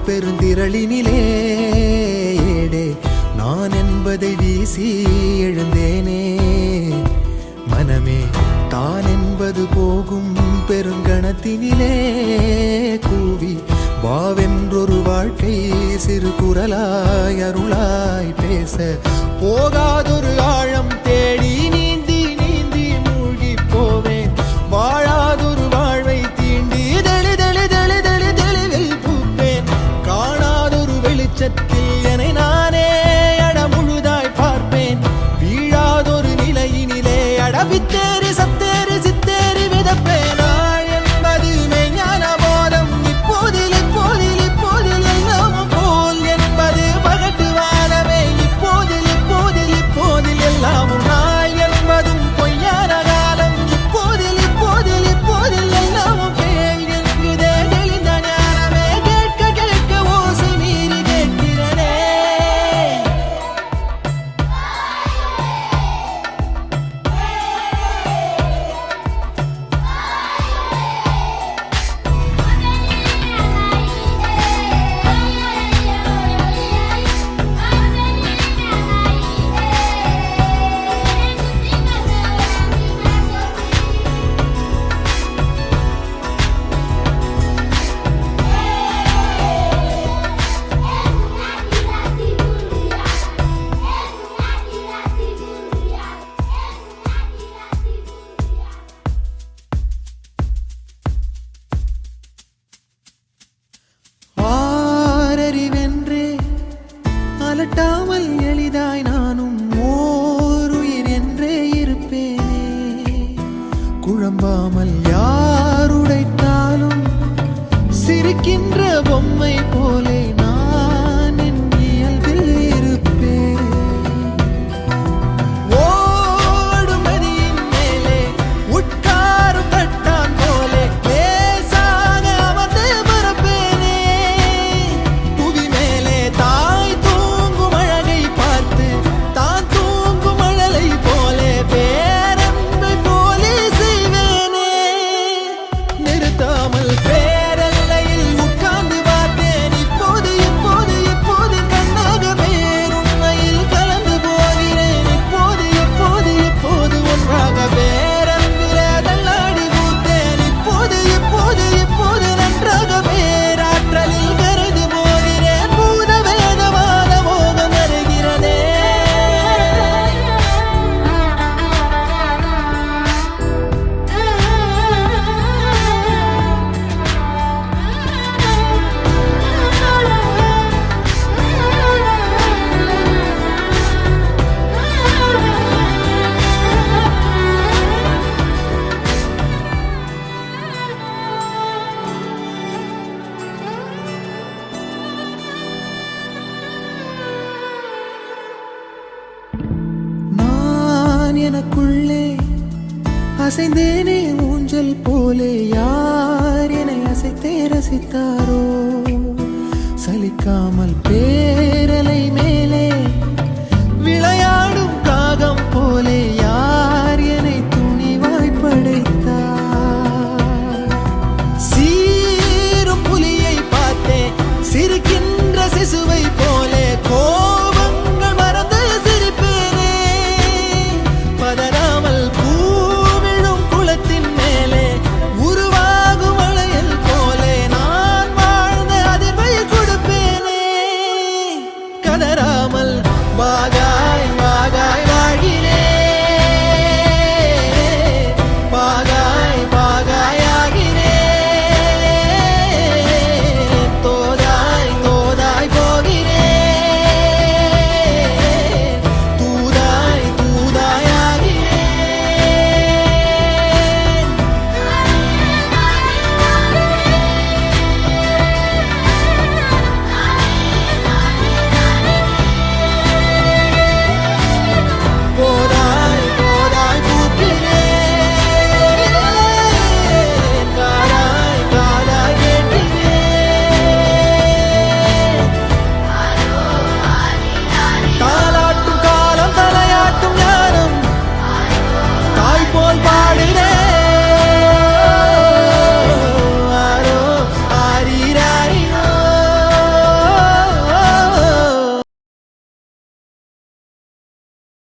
பெருந்திரளினிலே ஏடே நான் என்பதை வீசி எழுந்தேனே. மனமே தான் என்பது போகும் பெருங்கணத்தினிலே கூவி வாவென்றொரு வாழ்க்கை சிறு குரலாய் அருளாய் பேச போகாதொரு ஆழம் தேடி நீந்தி நீந்தி மூழ்கி போவேன். வாழாதொரு வாழ்வை தீண்டி தெளிவில் பூப்பேன். காணாதொரு வெளிச்சத்தில் என்னை நானே அடமுழுதாய் பார்ப்பேன். வீழாதொரு நிலையினிலே அடவித்தேறி சத்தேறி சித்தேறி விதப்பேன். நாள் என்பது மெய்ஞான போதம் இப்போதில் இப்போதில் இப்போதில் எல்லாமும் போல் என்பது பகட்டு வாழவே இப்போதில் இப்போதில் இப்போதில் எல்லாமும். நாள் என்பதும் பொய்யான காலம் இப்போதில் இப்போதில் இப்போதில் எல்லாமும் கேள் என்குதே தெளிந்த ஞானமே. கேட்க கேட்க ஓசை மீறி கேட்கிறனே. ஆரறிவென்றே அலட்டாமல் எளிதாய் நானும் ஓருயிர் என்றே இருப்பேனே. குழம்பாமல் யாருடைத்தாலும் சிரிக்கின்ற பொம்மை போலே நான் என் இயல்பில் இருப்பேன். ஓடும் நதியின் மேலே உட்காரும் கட்டான் போலே லேசாக அமர்ந்து பரப்பேனே. புவி மேலே தாய் தூங்கும் அழகை பார்த்து தான் தூங்கும் அழலை போலே பேரன்பை போலே செய்வேனே. நிறுத்தாமல் பேரல்லையில் உட்கார்ந்து பார்த்தேன். இப்போது இப்போது இப்போது கண்ணாக பேருண்மையில் கலந்து போகிறேன். இப்போது இப்போது இப்போது ஒன்றாக பேரன்பில தள்ளாடி பூத்தேன். இப்போது இப்போது இப்போது நன்றாக பேராற்றலில் கரைந்து போகிறேன். பூத வேதவாத மோகம் வருகிறதே. நான் எனக்குள்ளே அசைந்தேனே ஊஞ்சல் போலே. யார் என்னை அசைத்தே ரசித்தாரோ. சலிக்காமல் பேரலை மேலே